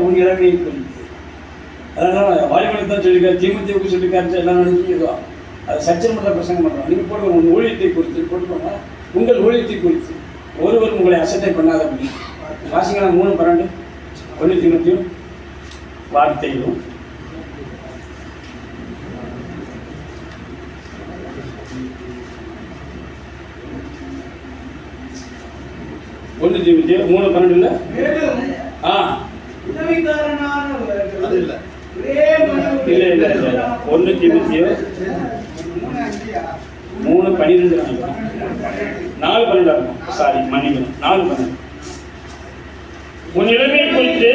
உன் இளமையை குறித்து. அதனால வாலிபனுக்கு தான் சொல்லியிருக்காரு, தீமத்தேவுக்கு சொல்லியிருக்காரு, எல்லாம் நினைச்சிருக்கோ அது சச்சரம் பண்ணுற பிரசங்கம் பண்ணுறோம். நீங்கள் போடுவோம் உங்கள் ஊழியத்தை குறித்து போட்டுக்கோங்க. உங்கள் ஊழியத்தை குறித்து ஒருவர் உங்களை அசட்டை பண்ணாதபடி வாசிங்களா 3:12 1 தீமோத்தேயு வார்த்தையிலும் ஒன்று தீமோத்தேயு 3:12 இல்லை இல்லை 1 தீமோத்தேயு 3:12 4:12 இருக்கும். சாரி மன்னிக்கணும், 4:12. உன் இளமையை குறித்து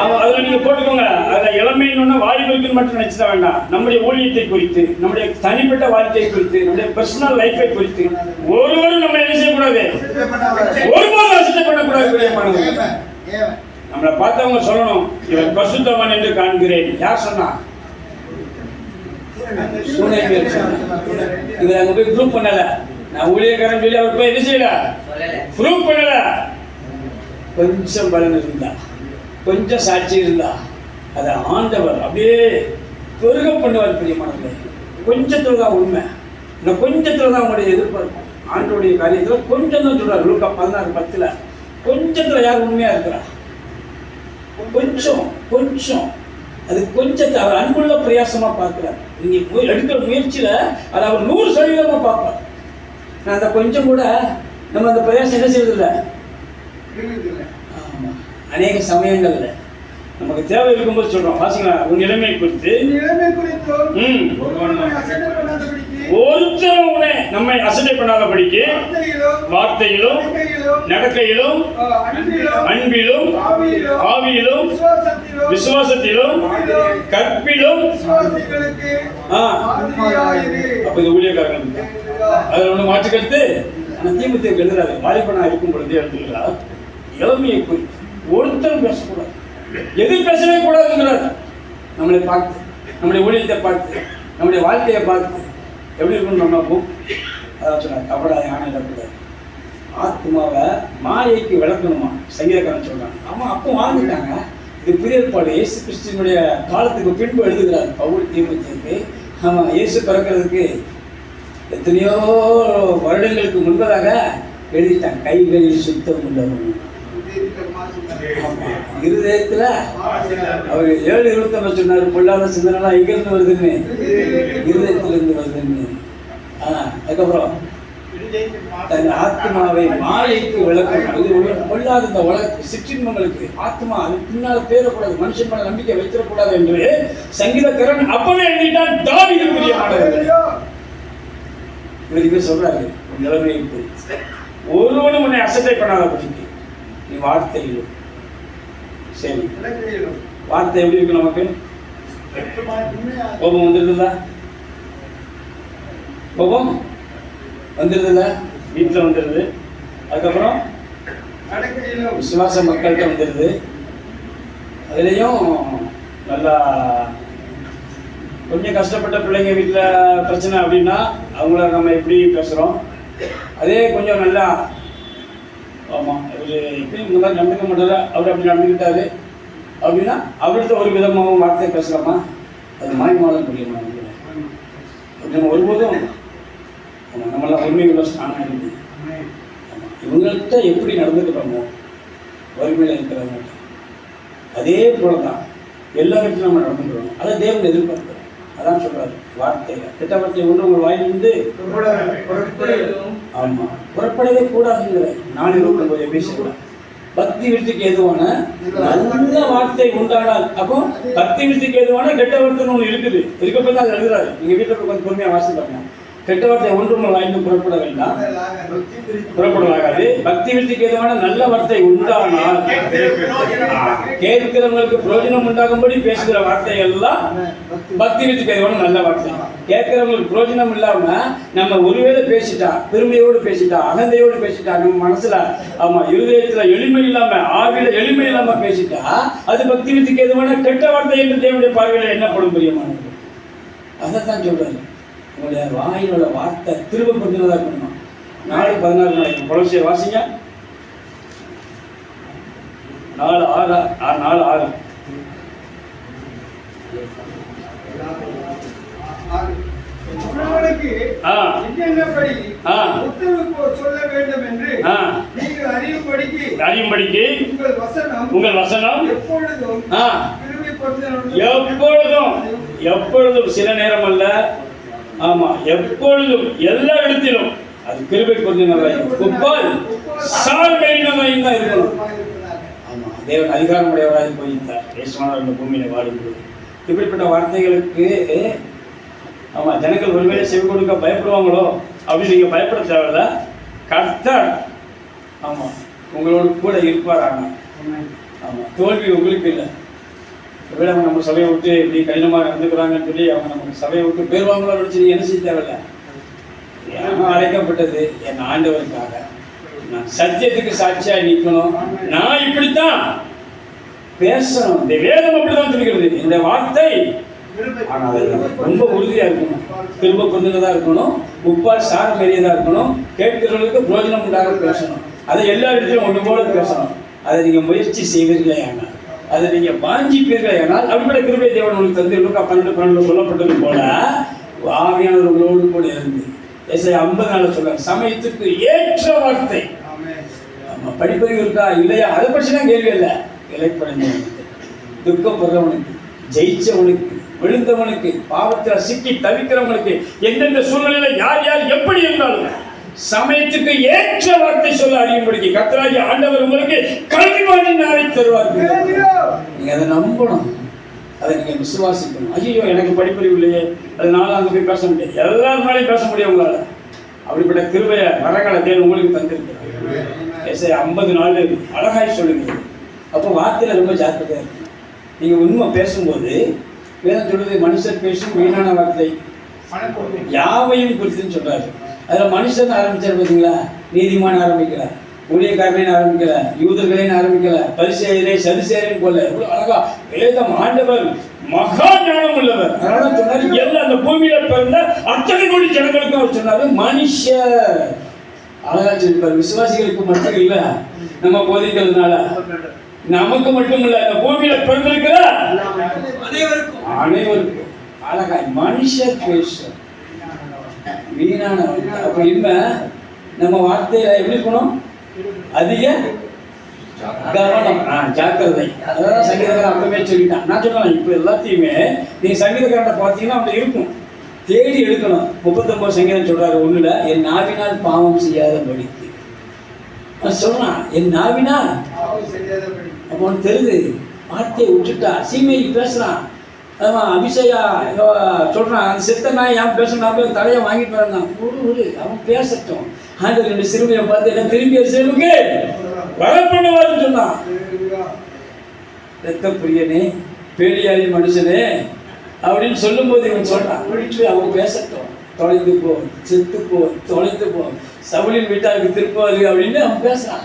அதில் நீங்கள் போட்டுக்கோங்க. அதில் இளமைன்னு வாலிபர்கள் மட்டும் நினைச்சிட வேண்டாம். நம்முடைய ஊழியத்தை குறித்து, நம்முடைய தனிப்பட்ட வாழ்க்கையை குறித்து, நம்முடைய பர்சனல் லைஃபை குறித்து ஒருவரும் நம்ம என்ன செய்யக்கூடாது, ஒருபோதும் அசட்டை பண்ணக்கூடாது. நம்மளை பார்த்தவங்க சொல்லணும், இவர் பரிசுத்தவான் என்று காண்கிறேன். யார் சொன்னா? இவர் அங்க போய் ப்ரூவ் பண்ணல. நான் ஊழியக்காரன் சொல்லி அவர் போய் என்ன செய்யல, ப்ரூவ் பண்ணல. கொஞ்சம் பலன் இருந்தா, கொஞ்சம் சாட்சி இருந்தா அதை ஆண்டவர் அப்படியே பெருக பண்ணுவார். பிரியமானவர்களே, கொஞ்சத்துல தான் உண்மை, இந்த கொஞ்சத்துல தான் உங்களுடைய எதிர்பார்ப்பு. ஆண்டோடைய காரியத்தில் கொஞ்சம் தான் சொல்றாரு. லூக்கா 16:10 கொஞ்சத்துல யார் உண்மையா இருக்கிறா? கொஞ்சம் கொஞ்சம் அது கொஞ்சத்தை அவர் அன்புள்ள பிரயாசமா பார்க்கிறார். நீங்க எடுக்கிற முயற்சியில அதை அவர் 100% பார்ப்பார். நான் அந்த கொஞ்சம் கூட நம்ம அந்த பிரயாசம் என்ன செய்யறதில்லை. ஆமா, அநேக சமயங்கள்ல நமக்கு தேவை இருக்கும்போது சொல்றோம். வாசிங்களா, உன் இளமை குறித்து ஒருத்தரும் நம்மை அசட்டை பண்ணாதபடிக்கு வார்த்தையிலும் நடக்கையிலும் அன்பிலும் ஆவியிலும் விசுவாசத்திலும் கற்பிலும். அப்ப இந்த ஊழியக்காரர்கள் அதில் ஒண்ணு மாற்றுக்கருத்து. ஆனால் தீமோத்தேயுக்கு எழுதுறாரு, வாலிபனா இருக்கும் பொழுதே எழுதுகிறார், இளமையை குறித்து ஒருத்தரும் பேசக்கூடாது, எது பேசவே கூடாதுங்கிறார். நம்மளை பார்த்து, நம்முடைய ஊழியத்தை பார்த்து, நம்முடைய வாழ்க்கையை பார்த்து எப்படி இருக்குன்னு நம்மளுக்கும் அதான் சொன்னார். கபடா யானை கூடாது, ஆத்மாவை மாயைக்கு விளக்கணுமா சங்கீதக்காரன் சொல்றாங்க. ஆமா, அப்போ வாழ்ந்துட்டாங்க. இது புதிய ஏற்பாடு, இயேசு கிறிஸ்துவினுடைய காலத்துக்கு பின்பு எழுதுகிறார் பவுல் தீமோத்தேயுக்கு. ஆமா, இயேசு பிறக்கிறதுக்கு எத்தனையோ வருடங்களுக்கு முன்பதாக எழுதிட்டாங்க. கைகளில் சுத்தம் உள்ளவன். இருதயத்துல அவர் 7:29 சொன்னாரு, பொல்லாத சிந்தனைலாம் எங்கிருந்து வருதுன்னு, இருதயத்துல இருந்து வருதுன்னு. அதுக்கப்புறம் தன் ஆத்மாவை மாயைக்கு விளக்கணும். பொல்லாத இந்த உலகத்துக்கு சிற்றின்பங்களுக்கு ஆத்மா அது பின்னால பேரக்கூடாது, மனுஷன் மேல நம்பிக்கை வைத்திடக்கூடாது என்று சங்கீதக்காரன் அப்பவே எழுதிட்டான். தாவீது பிரியமானவர்களே, இவருக்கு சொல்றாரு, நிலைமையை குறித்து ஒருவனும் உன்னை அசட்டை பண்ணாதபடிக்கு நீ வார்த்தையிலும் சரி. வார்த்தை எப்படி இருக்கு? நமக்கு கோபம் வந்துருந்தா, கோபம் வந்துருதுல, வீட்டில் வந்துடுது. அதுக்கப்புறம் விசுவாச மக்கள்கிட்ட வந்துடுது. அதுலேயும் நல்லா கொஞ்சம் கஷ்டப்பட்ட பிள்ளைங்க வீட்டில் பிரச்சனை அப்படின்னா அவங்கள நம்ம எப்படி பேசுகிறோம், அதே கொஞ்சம் நல்லா ஆமாம் அவர் இப்படி இந்த மாதிரி நடந்துக்க மாட்டாரு, அவர் அப்படி நடந்துக்கிட்டாரு அப்படின்னா அவர்கிட்ட ஒரு விதமாகவும் வார்த்தை பேசலாமா? அது மாயமாதான் முடியுமா? நம்ம ஒருபோதும் நம்மளாம் உண்மைகளை ஸ்ட்ராங்காக இருக்குது. இவங்கள்ட்ட எப்படி நடந்துக்கிறோமோ வறுமையில் இருக்கிறவங்க அதே போல தான் எல்லா இடத்துலையும் நம்ம நடந்துக்கிறோம். அதை தேவன் எதிர்பார்க்கிறோம். அதான் சொல்றாரு, வார்த்தைகள் கெட்ட வார்த்தை ஒன்று உங்கள் வாயிலிருந்து ஆமா புறப்படவே கூடாதுங்கிற 4:29 பேசக்கூடாது. பக்தி விருத்திக்கு எதுவான நல்ல வார்த்தை உண்டானால், அப்போ பக்தி விருத்திக்கு எதுவான கெட்ட வார்த்தை ஒன்று இருக்குது. இருக்கப்போ தான் எழுதுறாரு. நீங்க வீட்டில் கொஞ்சம் பொறுமையாக வாசிப்பாங்க. கெட்ட வார்த்தை ஒன்று உங்கள் வாயிலிருந்து புறப்பட வேண்டாம், புறப்படலாகாது. பக்தி விருத்திக்கு எதுவான நல்ல வார்த்தை உண்டானால், கேட்கிறவங்களுக்கு பிரயோஜனம் உண்டாகும்படி பேசுகிற வார்த்தை எல்லாம் பக்தி விருத்திக்கு எதுவான நல்ல வார்த்தை. கேட்கிறவங்களுக்கு பிரயோஜனம் இல்லாம நம்ம ஒருவேளை பேசிட்டா, பெருமையோடு பேசிட்டா, அகந்தையோடு பேசிட்டா, நம்ம மனசுல ஆமா இருதயத்துல எளிமை இல்லாம, ஆவில எளிமை இல்லாம பேசிட்டா அது பக்தி விருத்திக்கு எதுவான கெட்ட வார்த்தை என்று தேவனுடைய பார்வையில என்னப்படும் பிரியமானது. அதைத்தான் சொல்றாரு, உங்களுடைய வாயிலோட வார்த்தை திரும்ப பொருந்தினதா இருக்கணும். 4:16 கொலோசியர் வாசிங்க. 4:6. சொல்ல வேண்டும் என்று நீங்கள் அறியும்படிக்கு உங்கள் வசனம் எப்பொழுதும் சில நேரம் அல்ல, ஆமா எப்பொழுதும் எல்லா இடத்திலும் அது கிருபை கொஞ்சமாய் உப்பால் சார்பையினமாய் தான் இருக்கணும். ஆமா, தேவன் அதிகாரமுடையவராக போயிருந்தார் இயேசுவானவர் இந்த பூமியில வாழும்போது. இப்படிப்பட்ட வார்த்தைகளுக்கு ஆமா ஜனங்கள் ஒருவேளை செவி கொடுக்க பயப்படுவாங்களோ அப்படின்னு நீங்க பயப்பட தேவையில்ல. கர்த்தர் ஆமா உங்களோட கூட இருப்பார். ஆமா தோல்வி உங்களுக்கு இல்லை. ஒருவேளை அவங்க நம்ம சபையை விட்டு இப்படி கடினமாக நடந்துக்கிறாங்கன்னு சொல்லி அவங்க நம்ம சபையை விட்டு போயிருவாங்களோ வச்சு என்ன செய்ய தேவையில்லை. நான் அழைக்கப்பட்டது என் ஆண்டவருக்காக, நான் சத்தியத்துக்கு சாட்சியா நிற்கணும். நான் இப்படித்தான் பேசணும். இந்த வேதம் அப்படிதான் சொல்லிக்கிறது. இந்த வார்த்தை ஆனால் ரொம்ப உறுதியா இருக்கணும், திரும்ப பொருந்ததா இருக்கணும், உப்பால் சாரம் பெரியதா இருக்கணும், கேட்கிறவர்களுக்கு பிரோஜனம் உண்டாக பேசணும். அதை எல்லா இடத்திலும் ஒன்று போல பேசணும். அதை நீங்க முயற்சி செய்வீர்களே ஆனால், அதை நீங்க வாஞ்சிப்பீர்களே ஆனால் அப்படிப்பட்ட கிருபை தேவன் உங்களுக்கு தந்து 12:12 சொல்லப்பட்டது போல ஆவியானவர்களோடு கூட இருந்து ஏசாயா 50 சொல்ல சமயத்துக்கு ஏற்ற வார்த்தை. நம்ம படிப்பறிவு இருக்கா இல்லையா அதை பற்றிதான் கேள்வி இல்லை. இலைப்படைந்தவனுக்கு, துக்கப்படுறவனுக்கு, ஜெயிச்சவனுக்கு, விழுந்தவனுக்கு, பாவத்தில் சிக்கி தவிக்கிறவனுக்கு, எந்தெந்த சூழ்நிலையில யார் யார் எப்படி இருந்தாலும் சமயத்துக்கு ஏற்ற வார்த்தை சொல்ல அறியும்படிக்கு கர்த்தராகிய ஆண்டவர் உங்களுக்கு கல்விவாணி நாளை தருவார்கள். நீங்க அதை நம்பணும், அதை நீங்க விசுவாசிக்கணும். ஐயோ எனக்கு படிப்பறிவு இல்லையே, அதனால அங்க போய் பேச முடியாது. எல்லாருனாலையும் பேச முடியும் உங்களால. அப்படிப்பட்ட கிருபையை வரகால தேவன் உங்களுக்கு தந்திருக்கிறார். ஏசாயா 50 அழகாய் சொல்லுகிறது. அப்போ வார்த்தையில ரொம்ப ஜாக்கிரதையா இருக்கு. நீங்க உண்மை பேசும்போது வேதம் சொல்றது மனுஷர் பேசும் வீணான வார்த்தை யாவையும் குறித்துன்னு சொல்றாரு. அதுல மனுஷன் ஆரம்பிச்சார் பார்த்தீங்களா, நீதிமான ஆரம்பிக்கல, ஊழியக்காரனே ஆரம்பிக்கல, யூதர்களையும் ஆரம்பிக்கல, பரிசேயரை சதுசேயரையும் போல. எவ்வளவு அழகா வேதம் ஆண்டவர் மகா ஞானம் உள்ளவர். அதனால சொன்னாரு எல்லா அந்த பூமியில பிறந்த அத்தனை கோடி ஜனங்களுக்கும் அவர் சொன்னாரு மனுஷர். அழகா சொல்லிப்பாரு. விசுவாசிகளுக்கு மட்டும் இல்ல நம்ம போதிக்கிறதுனால, நமக்கு மட்டும் இல்ல, இந்த பூமியில பிறந்திருக்கிற அனைவருக்கும் அழகாய் மனுஷர் பேச வீணான. அப்ப இனிமே நம்ம வார்த்தையில எப்படி இருக்கணும், அதிக கவனம், ஜாக்கிரதை. அதான் சங்கீதக்காரன் அப்பவே சொல்லிட்டான். நான் சொல்லலாம் இப்ப எல்லாத்தையுமே நீங்க சங்கீதக்காரன் பார்த்தீங்கன்னா அப்படி இருக்கும், தேடி எடுக்கணும். 39 சங்கீதம் சொல்றாரு 1 என் நாவினால் பாவம் செய்யாதபடிக்கு சொல்றான். என் நாவினால் அப்போ தெரியுது வார்த்தையை விட்டுட்டா சீமைக்கு பேசுறான். அபிஷேகா சொல்றான் அந்த செத்த நாய் ஏன் பேசணும், தலையை வாங்கிட்டு வரான். அவன் பேசட்டும். ஆண்டு 2 சிறுமையை பார்த்து என்ன திரும்பி சிறுமுக்கு வரப்பண்ணுவாருன்னு சொன்னான். ரத்த பிரியனே, பேடியாளி மனுஷனே அப்படின்னு சொல்லும் போது இவன் சொல்றான் விட்டு அவன் பேசட்டும், தொலைந்து போ, செத்து போ, தொலைந்து போ, சவுலின் வீட்டாருக்கு திருப்பாரு அப்படின்னு அவன் பேசுறான்.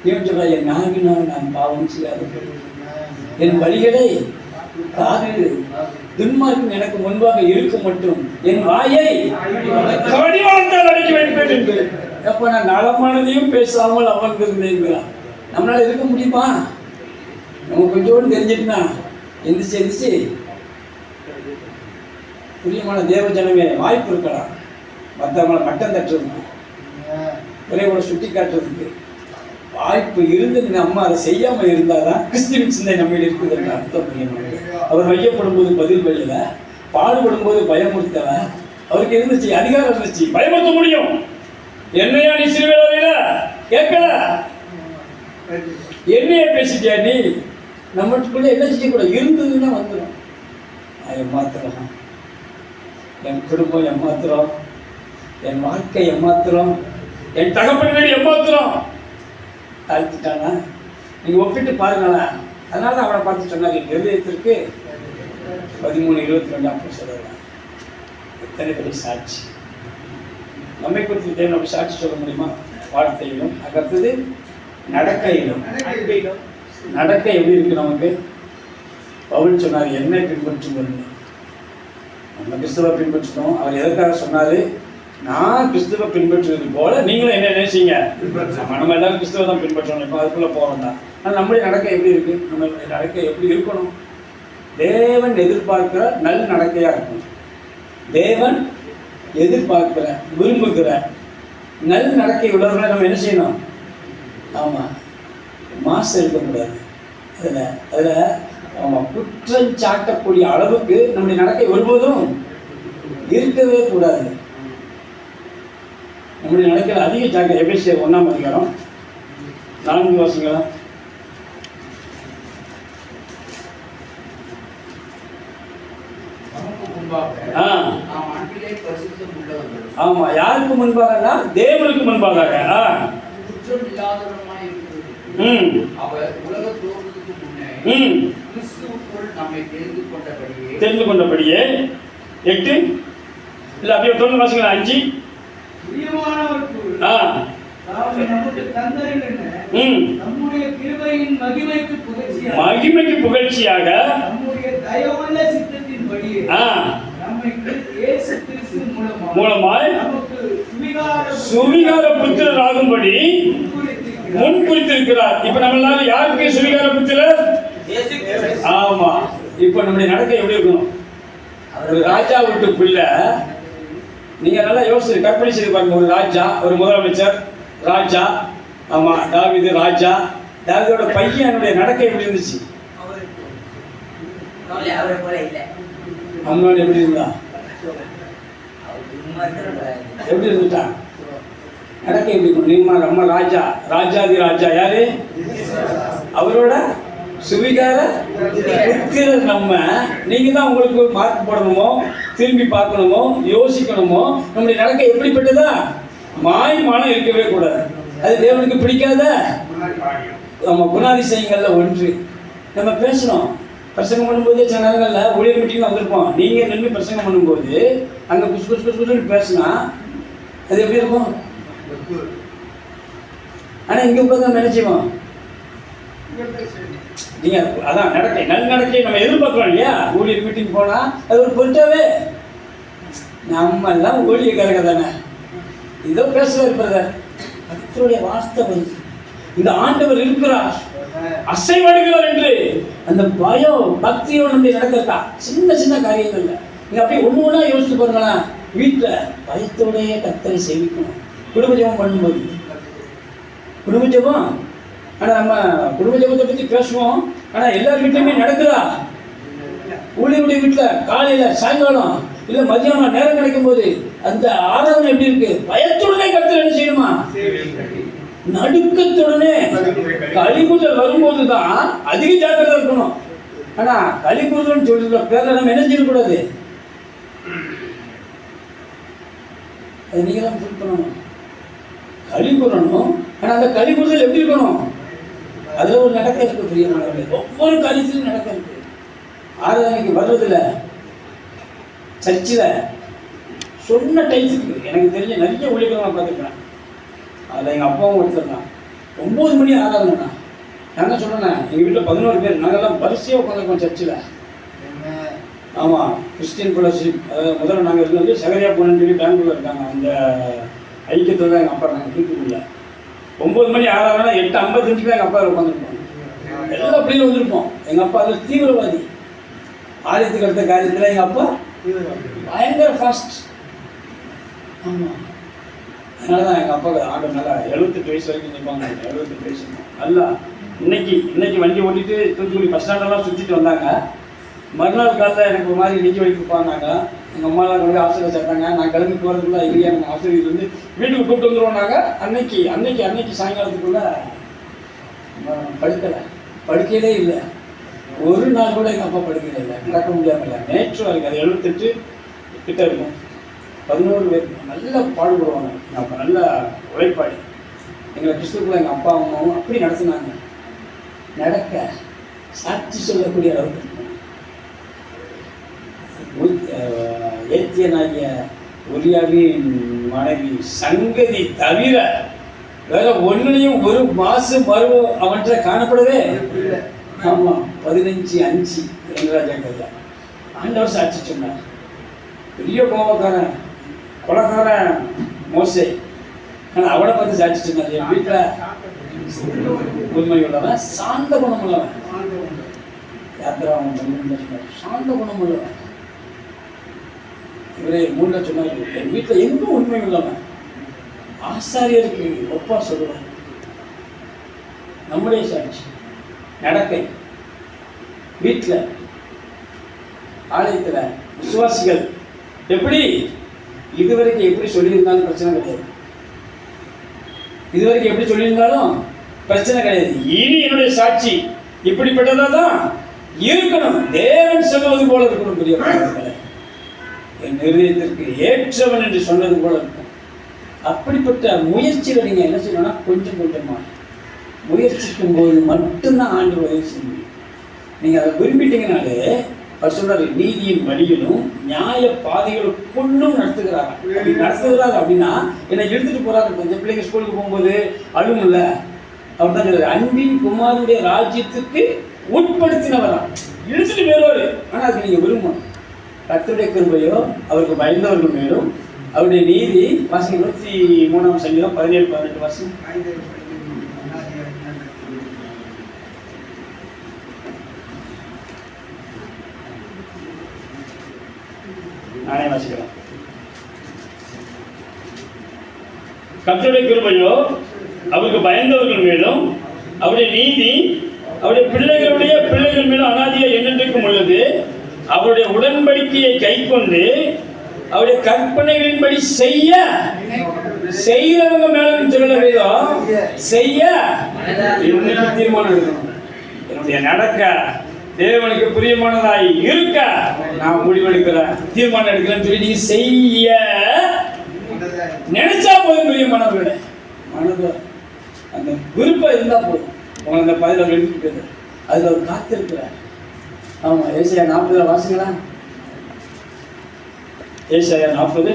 இவன் சொல்றான் என் நாவினால் நான் பாவம் செய்யாது, என் வழிகளை காது துன்மார்க்கம் எனக்கு முன்பாக இருக்க மட்டும் என் வாயை கடிவாளத்தால் அடக்கி வைப்பேன் என்று. எப்ப நான் நலமானதையும் பேசாமல் அமர்ந்திருந்தேன். நம்மளால இருக்க முடியுமா? நம்ம கொஞ்சோடு தெரிஞ்சிட்டுனா எந்திரிச்சு புரியமான தேவ ஜனமே வாய்ப்பு இருக்கலாம். மற்றவங்களை மட்டம் தட்டுறதுக்கு, குறைவோட சுட்டி காட்டுறதுக்கு வாய்ப்பு இருந்து நம்ம அதை செய்யாமல் இருந்தாதான் கிறிஸ்துவின் சிந்தை நம்ம இருக்குது என்ற அர்த்தம் புரியணும். அவர் வையப்படும் போது பதில் வழியில, பாடுபடும் போது பயமுறுத்தல. அவருக்கு இருந்துச்சு, அதிகாரம் இருந்துச்சு, பயமுறுத்த முடியும். என்னையா நீ சிறுவேல கேட்கல, என்னைய பேசிட்டியா நீ, நம்மளுக்குள்ள என்ன செய்யக்கூடாது இருந்ததுன்னா வந்துடும். ஏமாத்திரம், என் குடும்பம் ஏமாத்திரம், என் வாழ்க்கை ஏமாத்திரம், என் தகப்பன் வீடு ஏமாத்திரம் தாழ்த்திட்டானா நீங்க ஒப்பிட்டு பாருங்களா. அதனால அவனை பார்த்து சொன்னாங்க இருதயத்திற்கு 13:22 சொல்லலாம். எத்தனை பெரிய சாட்சி நம்மை குறித்து தேவனுடைய சாட்சி சொல்ல முடியுமா? வார்த்தையிலும், அடுத்தது நடக்கையிலும். நடக்கை எப்படி இருக்கு நமக்கு? பவுல் சொன்னார் என்னை பின்பற்றும், நம்ம கிறிஸ்துவை பின்பற்றணும். அவர் எதற்காக சொன்னாரு? நான் கிறிஸ்துவ பின்பற்றுவது போல நீங்களும் என்ன நினைச்சீங்க? நம்ம எல்லாரும் கிறிஸ்துவ தான் பின்பற்றணும். இப்போ அதுக்குள்ள போக வேண்டாம். ஆனால் நம்மளுடைய நடக்கை எப்படி இருக்கு? நம்மளுடைய நடக்கை எப்படி இருக்கணும்? தேவன் எதிர்பார்க்கிற நல் நடக்கையா இருக்கும். தேவன் எதிர்பார்க்கிற விரும்புகிற நல் நடக்கை உள்ளவர்களை நம்ம என்ன செய்யணும்? ஆமாம், மாசு இருக்கக்கூடாது. அதில் ஆமாம், குற்றம் சாட்டக்கூடிய அளவுக்கு நம்முடைய நடக்கை ஒருபோதும் இருக்கவே கூடாது. நம்முடைய நடக்கிற அதிக ஜாக்கிரதை. எபேசியர் 1ஆம் அதிகாரம் 4 வருஷங்களா? ஆமா, யாருக்கு முன்பாகனா தேவனுக்கு முன்பாக. தெரிந்து கொண்டபடியே 8 இல்ல அப்படியே தொடர்ந்து வாசிங்களா? 5 மகிமைக்கு புகழ்ச்சியாக மூலமாய் சுவிகார புத்திரர் ஆகும்படி முன் குறித்திருக்கிறார். இப்ப நம்ம எல்லாரும் யாருக்கு சுவிகார புத்திரர்? ஆமா. இப்ப நம்முடைய நடக்கை எப்படி இருக்கணும்? ஒரு ராஜா வீட்டு பிள்ளை. நீங்க நல்லா யோசிச்சு கற்பனை செய்து பாருங்க. ஒரு ராஜா, ஒரு முதலமைச்சர், ராஜா. ஆமா, தாவீது ராஜா. தாவீதோட பையனுடைய நடக்கை எப்படி இருந்துச்சு? அம்மாவோட எப்படி இருந்தா? எப்படி இருந்துட்டா? நடக்க எப்படி இருக்கும்? நீங்க அம்மா ராஜா, ராஜாதி ராஜா யாரு? அவரோட சுவிகார புத்திரர் நம்ம. நீங்க தான் உங்களுக்கு மார்க் போடணுமோ, திரும்பி பார்க்கணுமோ, யோசிக்கணுமோ. நம்முடைய நடக்க எப்படிப்பட்டதா? மாய்மானம் இருக்கவே கூடாது. அது தேவனுக்கு பிடிக்காத நம்ம குணாதிசயங்கள்ல ஒன்று. நம்ம பேசணும், பிரசங்கம் பண்ணும்போது சில நேரங்களில் ஊழியர் மீட்டிங் வந்திருப்போம். நீங்கள் நின்று பிரசங்கம் பண்ணும்போது அங்கே குசு குசு குசு குசுன்னு பேசினா அது எப்படி இருக்கும்? ஆனால் இங்கே உட்காந்து நினைச்சுவோம். நீங்கள் அதான் நடக்கை, நல் நடக்கை நம்ம எதிர்பார்க்குறோம் இல்லையா? ஊழியர் மீட்டிங் போனால் அது ஒரு பொருட்டாவே. நம்ம எல்லாம் ஊழியக்காரங்க தானே. இதோ பேசுவார் பிரதர், கர்த்தருடைய வாஸ்தவம், இந்த ஆண்டவர் இருக்கிறார், அசைவடுகிறார் என்று அந்த பயம் பக்தியோட நடக்கிறதா? சின்ன சின்ன காரியங்கள்ல நீங்க அப்படியே ஒண்ணு ஒண்ணா யோசிச்சு பாருங்களேன். வீட்டுல பயத்தோடைய கர்த்தரை சேவிக்கணும். குடும்ப ஜெபம் பண்ணும்போது குடும்ப ஜெபம். ஆனா நம்ம குடும்ப ஜெபத்தை பத்தி பேசுவோம். ஆனா எல்லார் வீட்லயுமே நடக்குதா? ஊழியருடைய வீட்டுல காலையில சாயங்காலம் இல்ல மதியானம் நேரம் கிடைக்கும் போது அந்த ஆராதனை எப்படி இருக்கு? பயத்துடனே கர்த்தரை என்ன செய்யணுமா? நடுக்கத்துடனே. கலிபுதல் வரும்போதுதான் அதிக ஜாக்கிரதை இருக்கணும். ஆனா கலிபுதல் சொல்ற பேர்ல நம்ம என்ன செய்யக்கூடாது? அது நீங்க தான் ஃபுல் பண்ணணும். கலிபுறணும். ஆனா அந்த கலிபுதல் எப்படி இருக்கணும்? அதுல ஒரு நடக்க இருக்கு பிரியமானவர்களே. ஒவ்வொரு காரியத்திலும் நடக்க இருக்கு. ஆராதனைக்கு வர்றதுல சர்ச்சில் சொன்ன டைத்துக்கு எனக்கு தெரிஞ்ச நிறைய ஊழியர்கள் நான் பார்த்துருக்கேன். அதில் எங்கள் அப்பாவும் ஒருத்தர் தான். 9 மணி ஆராதனைண்ணா. நாங்கள் சொல்கிறேன், எங்கள் வீட்டில் 11 பேர். நாங்கள்லாம் வரிசையாக உட்காந்துருக்கோம் சர்ச்சில். ஆமாம், கிறிஸ்டியன் ஃபெலோஷிப். முதல்ல நாங்கள் இருந்து வந்து சகரியா போனேன்னு சொல்லி பெங்களூரில் இருக்காங்க. அந்த ஐக்கியத்தில் தான் எங்கள் அப்பா நாங்கள் தூத்துக்குடியில் 9 மணி ஆராதனை 8:55 எங்கள் அப்பா உட்காந்துருப்போம். எல்லா பிள்ளைகளும் வந்திருப்போம். எங்கள் அப்பா அதில் தீவிரவாதி. ஆலயத்துக்கு அடுத்த காரியத்தில் எங்கள் அப்பா பயங்கர ஃபாஸ்ட். ஆமாம், அதனால தான் எங்கள் அப்பா ஆண்டு நல்லா 78 வயசு வரைக்கும் நிற்பாங்க. 78 வயசு நல்லா. இன்னைக்கு வண்டி ஓட்டிட்டு தூத்துக்குடி பஸ் ஸ்டாண்டெல்லாம் சுற்றிட்டு வந்தாங்க. மறுநாள் காலத்தில் எனக்கு ஒரு மாதிரி நிற்க வரைக்கும் இருப்பாங்க. எங்கள் அம்மாலாம் கொண்டு ஆசிரியர் சேர்த்தாங்க. நான் கிளம்பி போகிறதுக்குள்ள இல்லையா எனக்கு ஆசிரியர் வந்து வீட்டுக்கு கூப்பிட்டு வந்துடுவோம்னாங்க. அன்னைக்கு சாயங்காலத்துக்குள்ள படுக்கையிலே இல்லை. ஒரு நாள் கூட எங்கள் அப்பா படுக்கையில் இல்லை. நடக்க முடியாமல் இல்லை. நேற்று வரைக்கும் அது 78 கிட்ட இருக்கும். 11 பேர் நல்லா பாடுபடுவாங்க. எங்கள் அப்பா நல்ல உழைப்பாடி. எங்களை கிறிஸ்துக்குள்ள எங்கள் அப்பா அம்மாவும் அப்படி நடத்தினாங்க. நடக்க சாட்சி சொல்லக்கூடிய அளவுக்கு இருக்கும். ஏத்தியனாகிய உரியாவின் மனைவி சங்கதி தவிர வேற ஒன்றுலையும் ஒரு மாசு மருவம் அவற்றை காணப்படவே. ஆமாம், 15:5 எங்கராஜாக்கல்ல ஆண்டவர் சாட்சி சொன்னார். பெரிய கோபக்காரன். கொலகாரன் மோசே. ஆனால் அவளை பார்த்து சாட்சிட்டு இருந்தாரு, என் வீட்டில் உண்மை உள்ளவன், சாந்த குணம் உள்ளவன். யாத்திரா சாந்த குணம் உள்ளவன். இவரே 3 சொன்னார், என் வீட்டில் எங்கும் உண்மை உள்ளவன், ஆசாரியருக்கு ஒப்பா சொல்லுவான். நம்முடைய சாட்சி நடக்கை, வீட்டில், ஆலயத்தில், விசுவாசிகள் எப்படி இதுவரைக்கும் எப்படி சொல்லியிருந்தாலும் பிரச்சனை கிடையாது. இதுவரைக்கும் எப்படி சொல்லியிருந்தாலும் பிரச்சனை கிடையாது. இனி என்னுடைய சாட்சி இப்படிப்பட்டதா தான் இருக்கணும். தேவன் சொல்வது போல இருக்கணும். பெரிய என் நிர்ணயத்திற்கு ஏற்றவன் என்று சொன்னது போல இருக்கும். அப்படிப்பட்ட முயற்சிகளை நீங்கள் என்ன செய்யணும்னா கொஞ்சம் கொஞ்சமாக முயற்சிக்கும் போது மட்டும்தான் ஆண்டு உதவி செய்ய. நீங்கள் அதை விரும்பிட்டீங்கனாலே அவர் சொல்றாரு, நீதியின் வழியிலும் நியாய பாதைகளுக்குள்ளும் நடத்துகிறார். அப்படின்னா என்னை எடுத்துட்டு போறாரு. கொஞ்சம் பிள்ளைங்க ஸ்கூலுக்கு போகும்போது அழுமுல்ல, அவர் தான் சொல்றாரு, அன்பின் குமாரனுடைய ராஜ்யத்துக்கு உட்படுத்தினவரா இழுத்துட்டு போயிடுவாரு. ஆனால் அதுக்கு நீங்கள் விரும்பணும். கர்த்தருடைய கிருபையோ அவருக்கு பயந்தவர்கள் மேலும் அவருடைய நீதி. வாசிங்க 23ஆம் சங்கீதம் 17-18 வாசி. நானே வாசிக்கிறேன். கர்த்தருடைய கிருபையோ அவருக்கு பயந்தவர்கள் மேலும் அவருடைய நீதி அவருடைய பிள்ளைகள் மேலும் அநாதியா என்னென்றைக்கும் உள்ளது. அவருடைய உடன்படிக்கையை கைக்கொண்டு அவருடைய கற்பனைகளின்படி செய்யறவங்க மேலும் சொல்ல வேதம் செய்ய தீர்மானம் எடுக்கணும். என்னுடைய நடக்க தேவனுக்கு பிரியமானதாய் இருக்க நான் முடிவெடுக்கிறேன், தீர்மானம் எடுக்கிறேன்னு சொல்லி நீங்க செய்ய நினைச்சா போதும். பிரியமானவர்களே, மனது அந்த விருப்பம் இருந்தா போதும். உங்களை அந்த பதில எடுத்துட்டு அதுல ஒரு காத்திருக்கிறார். ஆமா, ஏசாயா 40 வாசிங்களா? ஏசாயா 40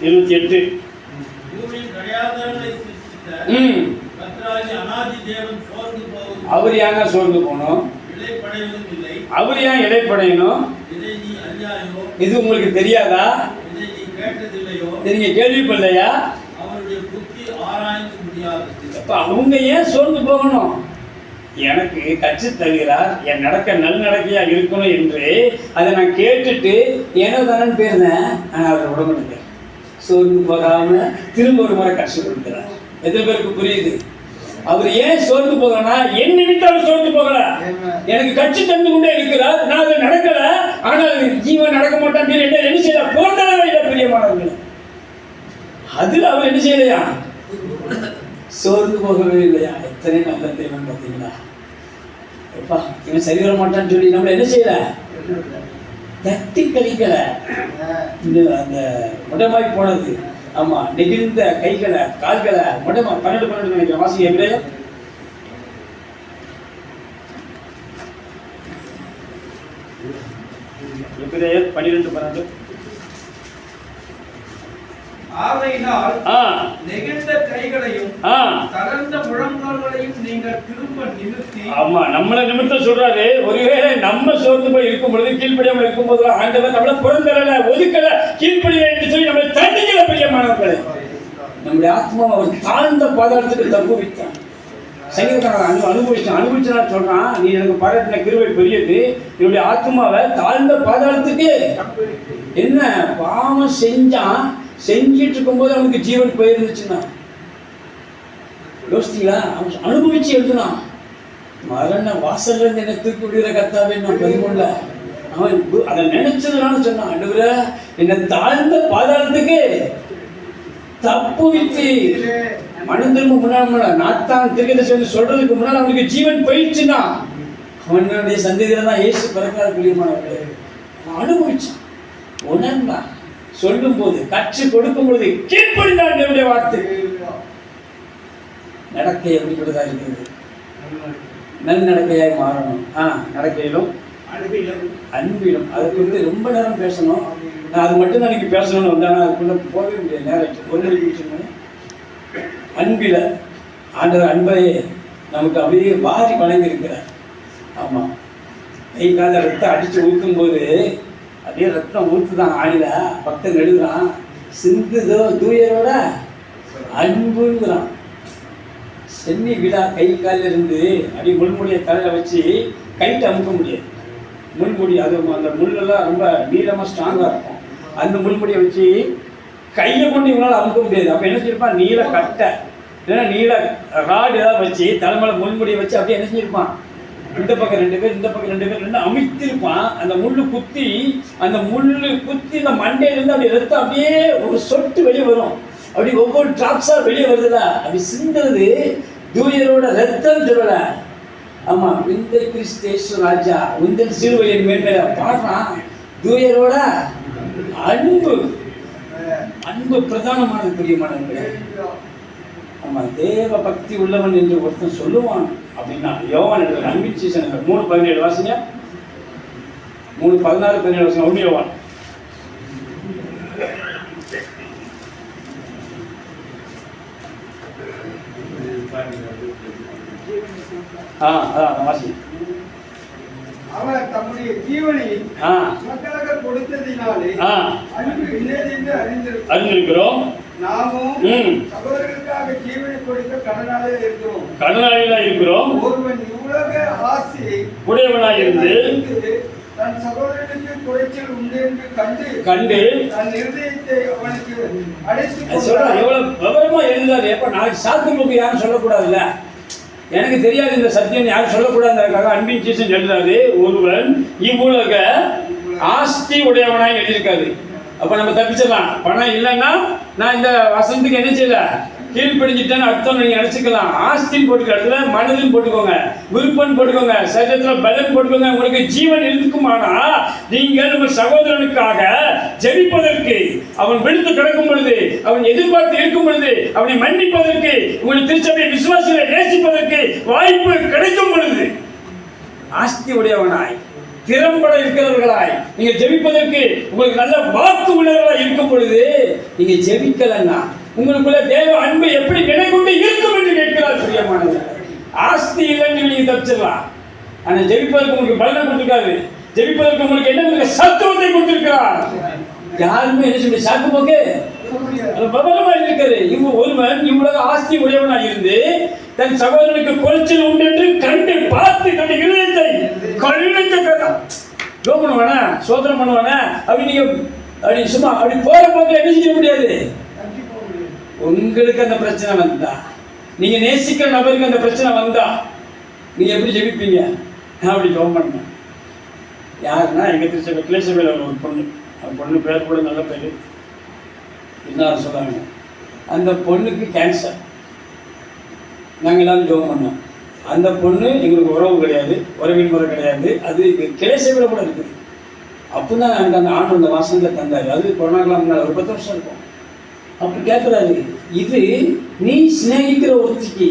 28. அவர் ஏங்க சோர்ந்து போனோம்? அவர் ஏன் இடைப்படையணும்? இது உங்களுக்கு தெரியாதா? நீங்க கேள்விப்படலையா? அவங்க ஏன் சோர்ந்து போகணும்? எனக்கு கட்சி தருகிறார், என் நடக்க நடக்கையா இருக்கணும் என்று அதை நான் கேட்டுட்டு ஏனோ தானே போயிருந்தேன். ஆனால் அவரை உடம்புக்கு சோர்ந்து போகாம திரும்ப ஒரு முறை கஷ்டப்படுத்துறார். எத்தனை பேருக்கு புரியுது? அவர் ஏன் சோர்ந்து போகலன்னா, என் நிமித்தம் அவர் சோர்ந்து போகல. எனக்கு கட்சி தந்து கொண்டே இருக்கிறார், நான் அதை நடக்கல. ஆனால் ஜீவன் நடக்க மாட்டான்னு என்ன செய்யல? போட்டாலும் இல்லை பிரியமானவர்கள். அதில் அவர் என்ன செய்யலையா? சோர்ந்து போகவே இல்லையா? எத்தனை நல்ல தெய்வம் பார்த்தீங்களா? எப்பா இவன் சரி வர மாட்டான்னு சொல்லி நம்மள என்ன செய்யல? தட்டி கழிக்கல. அந்த முடமாய் போனது, ஆமா, நெகிழ்ந்த கைகளை கால்களை முடமா 12 நினைக்கிறேன். வாசி எபிரேயர் 12:12. ஆகையினால் நெகிழ்ந்த கைகளையும் தளர்ந்த முழங்கால்களையும் நீங்கள் திரும்ப நிறுத்தி. ஆமா, நம்மளை நிமித்தம் சொல்றாரு. ஒருவேளை நம்ம சோர்ந்து போய் இருக்கும் பொழுது, கீழ்ப்படியாமல் இருக்கும் போது ஆண்டவர் நம்மளை புறந்தரல, ஒதுக்கல, கீழ்ப்படிய என்று சொல்லி நம்மளை தண்டிக்கல. பிரியமானவர்களே, நம்முடைய ஆத்மா அவர் தாழ்ந்த பாதாளத்துக்கு தப்பு வைத்தான். சங்கீதக்காரன் அனுபவிச்சா சொல்றான், நீ எனக்கு பாராட்டின கிருபை பெரியது, என்னுடைய ஆத்மாவை தாழ்ந்த பாதாளத்துக்கு. என்ன பாவம் செஞ்சிட்டு இருக்கும்போது அவனுக்கு ஜீவன் போயிருந்துச்சுன்னா யோசித்தீங்களா? அவன் அனுபவிச்சு எழுதுனான். மரண வாசல்ல இருந்து என்ன தூக்கி விடுகிற கர்த்தாவே நான் 13 அவன் அதை நினைச்சதுனால சொன்னான், ஆண்டவரே என்னை தாழ்ந்த பாதாளத்துக்கு தப்பு வித்து மனம் திரும்ப முன்னாள் நாத்தான் திருக்கதை சொல்றதுக்கு முன்னால் அவனுக்கு ஜீவன் போயிடுச்சுன்னா அவனுடைய சந்ததியில தான் இயேசு பிறக்காத பிரியமானவர்களே. அனுபவிச்சான், உணர்ந்தான். சொல்லும் போது கற்று கொடுக்கும் பொழுது கீழ்ப்படிந்தான் என்னுடைய வார்த்தை. நடக்கை எப்படிப்பட்டதா இருக்கிறது? நன்னடக்கையாய் மாறணும். நடக்கையிலும் அன்பிலும். அதை குறித்து ரொம்ப நேரம் பேசணும். நான் அது மட்டும் தான் எனக்கு பேசணும்னு வந்தேன். அதுக்குள்ள போகவே முடியாது. நேரம் 1 நிமிஷம். அன்பில ஆண்டவர் அன்பையே நமக்கு அப்படியே வாரி வழங்கி இருக்கிறார். ஆமாம், கை காலில் ரத்தம் அடித்து ஊற்றும்போது அப்படியே ரத்தம் ஊற்றுதான் ஆயில பக்தன் எழுதுறான், சிந்துதோ தூயரோட அன்புங்கிறான். சென்னி விழா கை காலில் இருந்து அப்படியே முள்முடியை தலையில் வச்சு கைட்டு அமுக்க முடியாது. முள்முடி அது அந்த முள்ளெல்லாம் ரொம்ப நீளமாக ஸ்ட்ராங்காக இருக்கும். அந்த முள்முடியை வச்சு கையை கொண்டு இவங்களால் அமுக்க முடியாது. அப்போ என்ன செஞ்சிருப்பான், நீல கட்டை இல்லைன்னா நீல ராடு ஏதாவது வச்சு தலைமையில முள்முடியை வச்சு அப்படியே என்ன செஞ்சிருப்பான், இந்த பக்கம் 2 பேர் இந்த பக்கம் 2 பேர் 2 அமைத்திருப்பான். அந்த முள்ளு குத்தி இந்த மண்டையிலேருந்து அப்படியே ரத்தம் அப்படியே ஒரு சொட்டு வெளியே வரும். அப்படி ஒவ்வொரு டிராப்ஸாக வெளியே வருதுல, அப்படி சிந்துறது தூயரோட ரத்தம் சொல்லலை. ஆமாம், இந்த கிறிஸ்தேஸ்வர ராஜா உந்தன் சிறுவையின் மேன்மையில பாடுறான். தூயரோட அன்பு பிரதானமானது, பிரியமானது. ஆமாம், தேவ பக்தி உள்ளவன் என்று ஒருத்தன் சொல்லுவான் அப்படின்னா யோவான் எடுக்கிற அன்பின் சீசன் 3:17 வாசிங்க. 3:16-17 வாசிங்க. 1 யோவான். அதான் வாசி. அவர் தம்முடைய ஜீவனை மக்களுக்கு கொடுத்ததினாலே அன்பு இன்னதென்று அறிந்திருக்கிறோம். நாமும் சகோதரர்களுக்காக ஜீவனை கொடுக்க கடனாளிகளா இருக்கிறோம். ஒருவன் இவ்வுலக ஆசை உடையவனாய் இருந்து தன் சகோதரனுக்கு குறைச்சல் உண்டு என்று கண்டு தன் இருதயத்தை அவனுக்கு அடைத்து சொல்றான். எவ்வளவு விவரமா எழுந்தாரு. எப்ப நாளைக்கு சாக்கு போக்கு யாரும் சொல்லக்கூடாதுல்ல, எனக்கு தெரியாது இந்த சத்தியம் யாரும் சொல்லக்கூடாதுக்காக அன்பின் சீசன் எழுதாது. ஒருவன் இவ்வுலக ஆஸ்தி உடையவனாய் எழுதியிருக்காரு. அப்ப நம்ம தப்பிச்சிடலாம். பணம் இல்லைன்னா நான் இந்த வசனத்துக்கு என்ன செய்யல, கீழ்படிஞ்சிட்டேன்னு அர்த்தம் நீங்க நினைச்சுக்கலாம். ஆஸ்தின்னு போட்டுக்கிற இடத்துல மனதில் போட்டுக்கோங்க, விருப்பம் போட்டுக்கோங்க, சரீரத்துல பலன் போட்டுக்கோங்க. உங்களுக்கு ஜீவன் இருக்குமானா நீங்கள் உங்கள் சகோதரனுக்காக ஜெபிப்பதற்கு, அவன் விழுந்து கிடக்கும் பொழுது, அவன் எதிர்பார்த்து இருக்கும் பொழுது அவனை மன்னிப்பதற்கு, உங்கள் திருச்சபை விசுவாசிகளை நேசிப்பதற்கு வாய்ப்பு கிடைக்கும் பொழுது, ஆஸ்தி உடையவனாய் திறம்பட இருக்கிறவர்களாய் நீங்க ஜெபிப்பதற்கு உங்களுக்கு நல்ல வாக்கு உள்ளவர்களாய் இருக்கும் பொழுது நீங்க ஜெபிக்கலன்னா உங்களுக்குள்ள தேவ அன்பு எப்படி நிலை கொண்டு இருக்கும் என்று கேட்கிறார். பிரியமானவர்களே, ஆஸ்தி இல்லைன்னு நீங்க தப்பிச்சிடலாம். ஆனா ஜெபிப்பதற்கு உங்களுக்கு பலனை கொடுத்திருக்காரு. ஜெபிப்பதற்கு உங்களுக்கு என்ன சத்துவத்தை கொடுத்திருக்கிறார். யாருமே என்ன சொல்லி சாக்கு போக்கு பபலமா இருக்காரு. ஒருவன் இவ்வளவு ஆஸ்தி உடையவனாக இருந்து தன் சகோதரனுக்கு குறைச்சல் உண்டு என்று கண்டு பார்த்து தன் இருதயத்தை பண்ணுவானா, சோதனை பண்ணுவானா, அப்படி நீங்க அப்படி சும்மா அப்படி போற போக்கில் என்ன செய்ய முடியாது. உங்களுக்கு அந்த பிரச்சனை வந்தா, நீங்க நேசிக்கிற நபருக்கு அந்த பிரச்சனை வந்தா நீங்க எப்படி ஜெபிப்பீங்க? நான் அப்படி ஜெபம் பண்ணேன். யாருன்னா எங்க திருச்சபை கிளேசபையில் ஒரு பொண்ணு, அந்த பொண்ணு பேர் கூட நல்ல பேர், என்ன சொல்றாங்க, அந்த பொண்ணுக்கு கேன்சர். நாங்கள் எல்லாரும் ஜெபம் பண்ணோம். அந்த பொண்ணு எங்களுக்கு உறவு கிடையாது, உறவின் முறை கிடையாது, அது கிளேசபையில் கூட இருக்குது. அப்போ தான் எனக்கு அந்த ஆண்டு அந்த வாசனில் தந்தார். அது கொரோனாக்கெல்லாம் முன்னால் ஒரு 10 வருஷம் இருக்கும். அப்படி கேட்குறாரு, இது நீ சிநேகிக்கிற ஒருத்திக்கு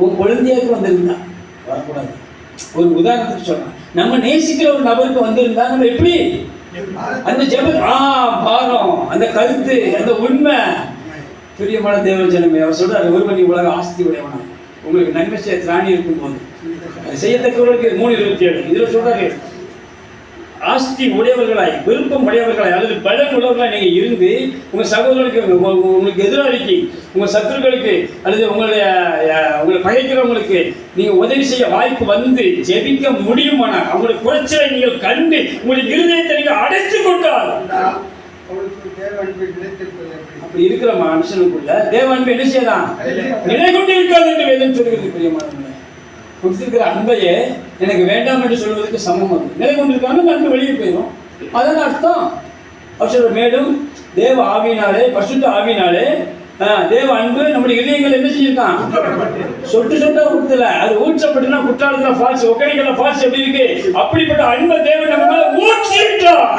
உன் குழந்தையாருக்கு வந்திருந்தா வரக்கூடாது. ஒரு உதாரணத்துக்கு சொல்றேன், நம்ம நேசிக்கிற ஒரு நபருக்கு வந்திருந்தா நம்ம எப்படி அந்த ஜெப பாரம், அந்த கருத்து, அந்த உண்மை. பிரியமான தேவ ஜனமே, அவர் சொல்றாரு, ஒருவன் உலக ஆஸ்தி உடையவனா உங்களுக்கு நன்மை செய்ய திராணி இருக்கும் போது செய்யத்தக்கவர்களுக்கு 3:27 இதுல சொல்றாரு, ஆஸ்தி உடையவர்களாய், விருப்பம் உடையவர்களாய் அல்லது பலன் உள்ளவர்களாய் நீங்க இருந்து உங்க சகோதரர்களுக்கு, உங்களுக்கு எதிராளிக்கு, உங்க சத்துருக்களுக்கு அல்லது உங்களை பகைக்கிறவங்களுக்கு நீங்க உதவி செய்ய வாய்ப்பு வந்து ஜெபிக்க முடியுமானா அவங்களுக்கு குறைச்சலை நீங்கள் கண்டு உங்களுடைய இருதயத்தை நீங்க அடைத்து கொண்டால் அப்படி இருக்கிற மனுஷனுக்குள்ள தேவ அன்பு என்ன செய்யலாம், நிலை கொண்டு இருக்காது என்று வேதம் சொல்கிறது. பிரியமானவர்களே, கொடுத்திருக்கிற அன்பையே எனக்கு வேண்டாம் என்று சொல்வதற்கு சமம். அது நிலை கொண்டிருக்காங்க, அன்பு வெளியே போயிடும். அதான் அர்த்தம். அவர் மேலும் தேவ ஆவியினாலே, பரிசுத்த ஆவியினாலே தேவ அன்பு நம்முடைய இதயங்கள் என்ன செஞ்சிருக்கான், சொட்டு சொட்டா ஊற்றல, அது ஊற்றப்பட்டுனா குற்றாலத்துல ஃபால்ஸ், ஒகேனக்கல்ல ஃபால்ஸ் எப்படி இருக்கு, அப்படிப்பட்ட அன்பை தேவன் நம்ம மேல ஊற்றிட்டார்.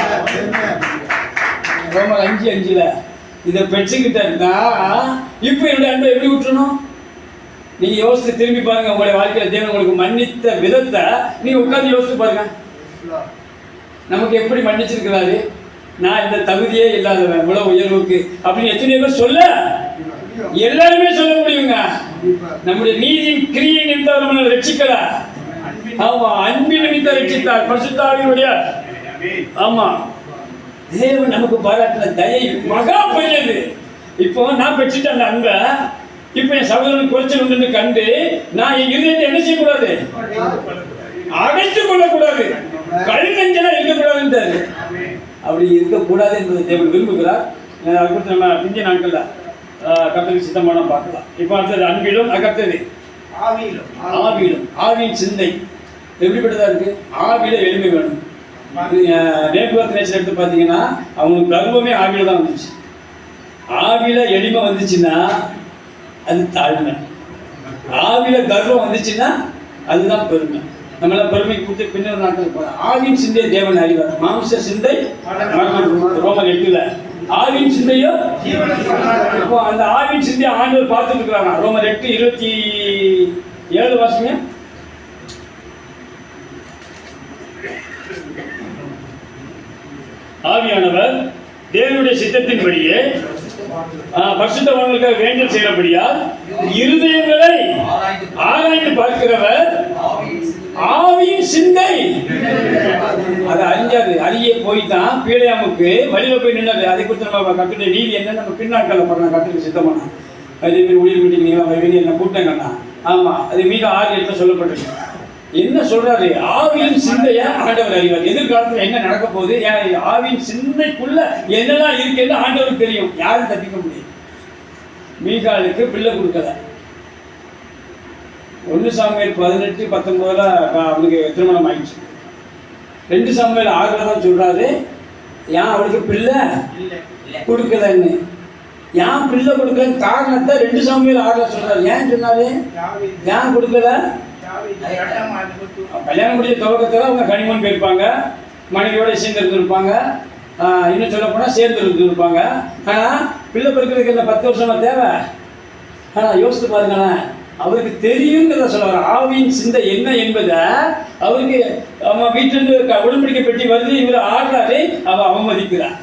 ரோமர் 5:5 இதை பெற்றுக்கிட்டா இப்ப என்னுடைய அன்பை எப்படி ஊற்றணும்? நீங்க யோசித்து திரும்பி பாருங்க. உங்களுடைய வாழ்க்கையில தேவன் உங்களுக்கு மன்னித்த விதத்தை நீங்க உட்கார்ந்து யோசித்து பாருங்க. நமக்கு எப்படி மன்னிச்சிருக்கிறாரு. நான் இந்த தகுதியே இல்லாதவன், இவ்வளவு உயர்வுக்கு அப்படின்னு எத்தனை பேர் சொல்ல, எல்லாருமே சொல்ல முடியுங்க. நம்முடைய நீதியின் கிரியை நிமித்தம் நம்மளை ரட்சிக்கல. ஆமா, அன்பின் நிமித்தம் ரட்சித்தார் பரிசுத்த ஆவியினுடைய. ஆமா, தேவன் நமக்கு பாராட்டின தயை மகா பெரியது. இப்போ நான் பெற்றுட்ட அந்த அன்பை இப்ப என் சகோதரன் குறைச்சல் வந்து கண்டு நான் என் இருதயத்தை என்ன செய்யக்கூடாது? அடைத்துக் கொள்ளக்கூடாது. கல் நெஞ்சலா இருக்கக்கூடாதுன்றாரு. அப்படி இருக்கக்கூடாது என்பதை தேவன் விரும்புகிறார். அதை குறித்து நம்ம பிஞ்ச நாட்கள்ல கர்த்தருக்கு சித்தமான பார்க்கலாம். இப்போ அடுத்தது அன்பிலும், அடுத்தது ஆவியிலும். ஆவியின் சிந்தை எப்படிப்பட்டதா இருக்கு? ஆவியில எளிமை வேணும். நேபுகாத் நேச்சர் எடுத்து பார்த்தீங்கன்னா அவங்களுக்கு கர்வமே ஆவியில தான் வந்துச்சு. ஆவியில எளிமை வந்துச்சுன்னா அது தாழ்மை. ஆவியில கர்வம் வந்துச்சுன்னா அதுதான் பெருமை. நம்மளாம் பெருமை கொடுத்து பின்னர் நாட்கள் போகலாம். ஆவியின் சிந்தையை தேவன் அறிவார். மாம்ச சிந்தை ரோமர் 8 ஆவியின் சிந்தையோ. இப்போ அந்த ஆவியின் சிந்தையை ஆண்டவர் பார்த்துட்டு இருக்கிறாங்க. ரோமர் 8:27 வாசிங்க. ஆவியானவர் தேவனுடைய சித்தத்தின்படியே பரிசுத்தவான்களுக்காக வேண்டல் செய்யபடியால் இருதயங்களை ஆராய்ந்து பார்க்கிறவர் ஆவியின் சிந்தை அதை அறிஞ்சாரு. அறிய போய்தான் பீலையாமுக்கு வழியில போய் நின்னாரு. அதை குறித்து நம்ம கத்துடைய நீதி என்ன நம்ம பின்னாட்கள் பண்ண கத்துக்கு சித்தமான அதே மாதிரி ஊழியர் மீட்டிங் என்ன கூப்பிட்டாங்கண்ணா. ஆமா, அது மிக 6:8 சொல்லப்பட்டிருக்கு. என்ன சொல்றாரு? ஆவியின் சிந்தைய ஆண்டவர் அறிவார். எதிர்காலத்தில் என்ன நடக்க போகுது, ஆவியின் சிந்தைக்குள்ள என்னெல்லாம் இருக்குன்னு ஆண்டவருக்கு தெரியும். யாரும் தப்பிக்க முடியும். மீகாலுக்கு பிள்ளை கொடுக்கல. 1 சாமுவேல் 18:19 அவனுக்கு திருமணம் ஆயிடுச்சு. 2 சாமுவேல் 6 தான் சொல்றாரு ஏன் அவளுக்கு பிள்ளை கொடுக்கலன்னு. ஏன் பிள்ளை கொடுக்கலன்னு காரணத்தை 2 சாமுவேல் 6 சொல்றாரு. ஏன் சொன்னாரு? ஏன் கொடுக்கல? கல்யாணம் முடிஞ்ச துவக்கத்தில் அவங்க கனிமன் போயிருப்பாங்க, மனைவியோட சேர்ந்து இருந்திருப்பாங்க, இன்னும் சொல்ல போனால் சேர்ந்து இருந்திருப்பாங்க. ஆனால் பிள்ளை பிறக்கிறதுக்கு என்ன 10 வருஷமா தேவை? ஆனால் யோசித்து பாருங்களேன், அவருக்கு தெரியுங்கிறத சொல்லுவாங்க. ஆவியின் சிந்தை என்ன என்பதை அவருக்கு அவன் வீட்டிலிருந்து உடன்படிக்கை பெட்டி வருது, இவர் ஆடுறாரு, அவன் அவமதிக்கிறார்.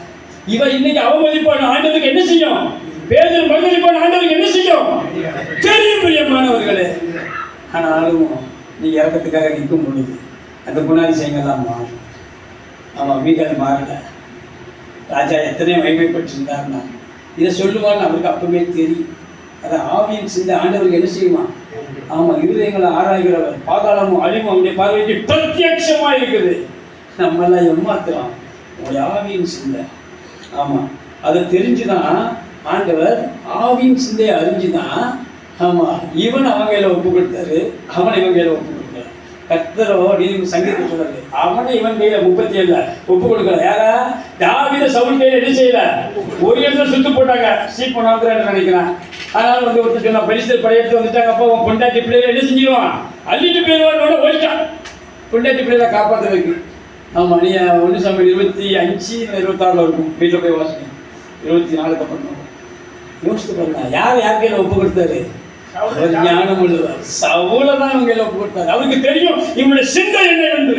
இவன் இன்னைக்கு அவமதிப்பான ஆண்டவருக்கு என்ன செய்யும்? பேதர் மறுமதிப்பான ஆண்டவருக்கு என்ன செய்யும்? தெரியும் பிரியமானவர்களே. ஆனாலும் நீங்கள் இறக்கத்துக்காக நிற்கும் பொழுது அந்த குணாதிசயங்கள்லாம் மாறும். ஆமாம், மீகால் மாறல. ராஜா எத்தனை மகிமைப்பட்டிருந்தார்னா இதை சொல்லுவான்னு அவருக்கு அப்பவே தெரியும். அதான் ஆவியின் சிந்தை ஆண்டவருக்கு என்ன செய்யுமா? ஆமாம், இருதயங்களை ஆராய்கிறவர், பாதாளமும் அழிவும் அவருடைய பார்வைக்கு பிரத்யட்சமா இருக்குது. நம்மெல்லாம் ஏமாத்துறோம். உங்களுடைய ஆவியின் சிந்தை. ஆமாம், அதை தெரிஞ்சுதான் ஆண்டவர் ஆவியின் சிந்தையை அறிஞ்சுதான் ஆமாம் இவன் அவன் கையில் ஒப்பு கொடுத்தாரு, அவனை இவன் கையில் ஒப்பு கொடுத்தாரு. கர்த்தரோ நீங்க சங்கீதத்தை சொல்றாரு, அவனை இவன் கையில 37 ஒப்பு கொடுக்கல. யாரா? தாவீதை சவுல் கையில என்ன செய்யல? ஒரு இடத்துல சுத்து போட்டாங்க. சீப் பண்ணாதுன்னு நினைக்கிறேன். அதனால ஒருத்தர் சொன்னா பெலிஸ்தர் படையெடுத்து வந்துட்டாங்க. அப்போ அவன் பொண்டாட்டி பிள்ளைகளை என்ன செஞ்சிருவான்? அள்ளிட்டு போயிடுவான். ஓடிட்டான் பொண்டாட்டி பிள்ளைகளை காப்பாற்றுறதுக்கு. ஆமா, நீ 1 சாமுவேல் 25-26 இருக்கும். வீட்டில் போய் வாசிங்க. 24 அப்புறம் யோசித்து பாருங்க. யார் கையில ஒப்பு கொடுத்தாரு? அவர் ஞானம் உள்ளவர். சவுலை தான் இவங்க கையில ஒப்பு கொடுத்தாரு. அவருக்கு தெரியும் இவனுடைய சிந்தை என்ன என்று.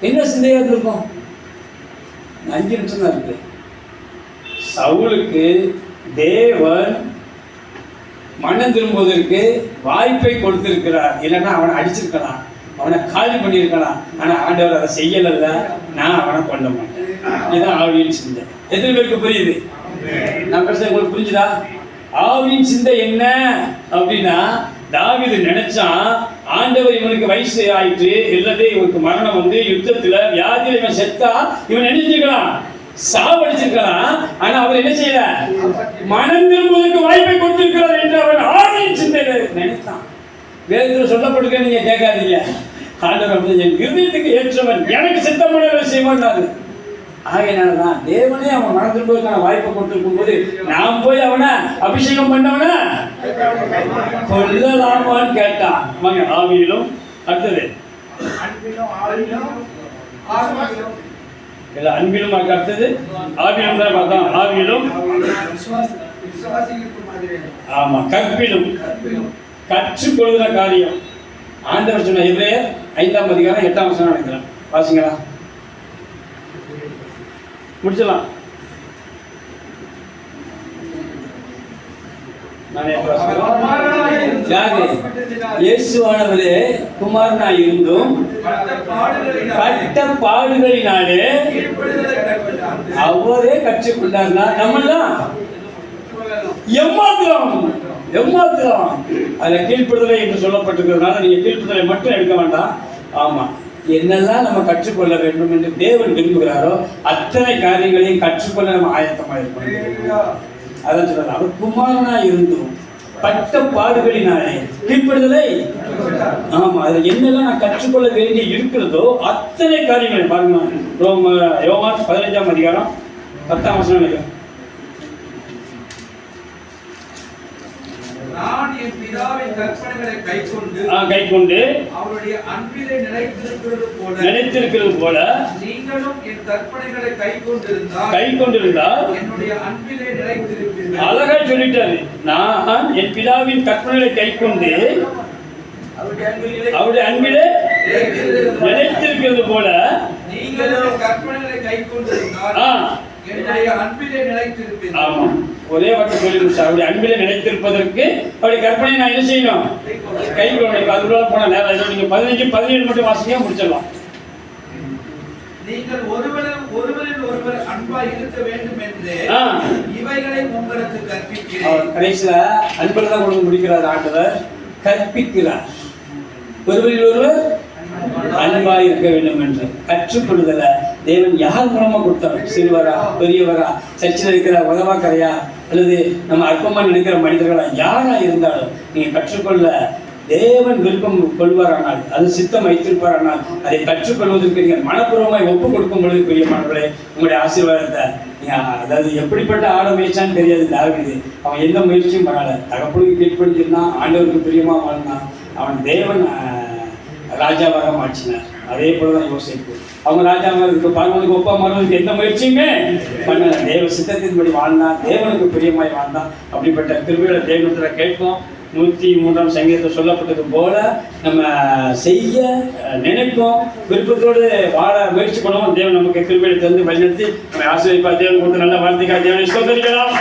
என்ன சிந்தையா இருக்கும்? 5 நிமிஷம் தான் இருக்கு. சவுலுக்கு தேவன் மனம் திரும்புவதற்கு வாய்ப்பை கொடுத்திருக்கிறார். இல்லைன்னா அவனை அடிச்சிருக்கலாம், அவனை காலி பண்ணியிருக்கலாம். ஆனா ஆண்டவர் அதை செய்யல. நான் அவனை கொல்ல மாட்டேன். இதுதான் ஆவியின் சிந்தை. எத்தனை பேருக்கு புரியுது? நான் பேசுறது உங்களுக்கு புரிஞ்சுதா? ஆவியின் சிந்தை என்ன அப்படின்னா, தாவீது நினைச்சான் ஆண்டவர் இவனுக்கு வயசு ஆயிட்டு இல்லதே இவனுக்கு மரணம் வந்து யுத்தத்துல வியாதியில இவன் செத்தா இவன் நினைச்சிருக்கலாம், சாவடிச்சிருக்கலாம். ஆனா அவர் என்ன செய்யல? மனம் திரும்புவதற்கு வாய்ப்பை கொடுத்திருக்கிறார் என்று அவன் ஆவியின் சிந்தையில நினைத்தான். வேதத்தில் சொல்லப்படுக நீங்க கேட்காதீங்க. ஆண்டவர் என் இருதயத்துக்கு ஏற்றவன், எனக்கு சித்தமான செய்வான். ஆகையினால்தான் தேவனே அவன் மனம் திரும்புவதற்கான வாய்ப்பை கொடுத்திருக்கும் போது நாம் போய் அவனை அபிஷேகம் பண்ணவன கொல்லலாமான்னு கேட்டான். வாங்க, ஆவியிலும். அடுத்தது அன்பிலும். அடுத்தது ஆவியிலும் தான் பார்த்தோம். ஆவியிலும். ஆமா, கற்பிலும். கற்றுக்கொள்கிற காரியம். ஆண்டவர் சொன்ன எபிரேயர் 5ஆம் அதிகாரம் 8ஆம் வசனம் நினைக்கிறேன். வாசிங்களா? முடிச்சலாம். நானே யாரு? இயேசுவானவரே குமாரனா இருந்தும் பட்ட பாடுகளினாலே அவரே கற்றுக்கொண்டார்னா நம்மெல்லாம் எம்மாத்திரம் அதுல கீழ்ப்படுதலை என்று சொல்லப்பட்டிருக்கிறதுனால நீங்க கீழ்ப்படுதலை மட்டும் எடுக்க வேண்டாம். ஆமா, என்னெல்லாம் நம்ம கற்றுக்கொள்ள வேண்டும் என்று தேவன் விரும்புகிறாரோ அத்தனை காரியங்களையும் கற்றுக்கொள்ள நம்ம ஆயத்தமா இருக்கணும். அதான் சொல்றாரு, அவர் குமாரனா இருந்தும் பட்ட பாடுகளினாலே கீழ்ப்படுதலை. ஆமா, அதுல என்னெல்லாம் நான் கற்றுக்கொள்ள வேண்டி இருக்கிறதோ அத்தனை காரியங்களை பாருங்க. யோவான் 15ஆம் அதிகாரம் 10ஆம் வசனம் நினைக்கிறேன். நான் என் பிதாவின் கற்பனைகளை கைக்கொண்டு அவருடைய அன்பிலே நிலைத்திருக்கிறது போல நீங்களும் என் கற்பனைகளை கைக்கொண்டிருந்தால் என்னுடைய அன்பிலே நிலைத்திருப்பீர்கள். அழகா சொல்லிட்டாரு, நான் என் பிதாவின் கற்பனைகளை கைக்கொண்டு அவருடைய அன்பிலே நிலைத்திருக்கிறது போல நீங்களும் கற்பனைகளை கைக்கொண்டிருந்தால் என்னுடைய அன்பிலே நிலைத்திருப்பீர்கள். ஆமா, ஒரே வார்த்தை சொல்லி முடிச்சா, அவருடைய அன்பிலே நிலைத்திருப்பதற்கு அவருடைய கற்பனை நான் என்ன செய்யணும்? கை கொண்டு. அதுக்குள்ள போன நேரம் நீங்க 15, 17 மட்டும் வாசிக்க முடிச்சிடலாம். நீங்கள் ஒருவரில் ஒருவர் அன்பாய் இருக்க வேண்டும் என்று இவைகளை உங்களுக்கு கற்பிக்கிறேன். கடைசியில அன்பில் தான் கொண்டு முடிக்கிறார் ஆண்டவர், கற்பிக்கிறார். ஒருவரில் ஒருவர் அன்பாய் இருக்க வேண்டும் என்று கற்றுக்கொள்ளுதல தேவன் யார் மூலமா கொடுத்தார்? சிறுவரா, பெரியவரா, சர்ச்சில் இருக்கிற உதவாக்கரையா, அல்லது நம்ம அற்பமா நினைக்கிற மனிதர்களா, யாரா இருந்தாலும் நீங்க கற்றுக்கொள்ள தேவன் விருப்பம் கொள்வாரானால், அது சித்தம் வைத்திருப்பாரானால், அதை கற்றுக்கொள்வதற்கு நீங்கள் மனப்பூர்வமாய் ஒப்பு கொடுக்கும் பொழுது பிரியமானவர்களே உங்களுடைய ஆசீர்வாதத்தை அதாவது எப்படிப்பட்ட ஆட முயற்சான்னு தெரியாது. தாவீது அவன் எந்த முயற்சியும் பண்ணல, தகப்பனுக்கு கீழ்ப்படிச்சிருந்தான், ஆண்டவருக்கு பிரியமா வாழ்ந்தான், அவன் தேவன் ராஜாவாக மாற்றினார். அதே போலதான் யோசிப்பு, அவங்க ராஜாவாக இருக்க பார்வனுக்கு ஒப்பா மாறுவதற்கு எந்த முயற்சியுமே பண்ணல, தேவ சித்தத்தின்படி வாழ்ந்தான், தேவனுக்கு பிரியமாய் வாழ்ந்தான். அப்படிப்பட்ட கிருபைகளை தேவனத்துல கேட்போம். 103ஆம் சங்கீதத்தில் சொல்லப்பட்டது போல நம்ம செய்ய நினைப்போம், விருப்பத்தோடு வாழ முயற்சி பண்ணுவோம். தேவன் நமக்கு கிருபையை தந்து வழிநடத்தி நம்ம ஆசீர்வதிப்பார். தேவன் கொடுத்த நல்ல வார்த்தைக்காக தேவனை ஸ்தோத்திரிக்கலாம்.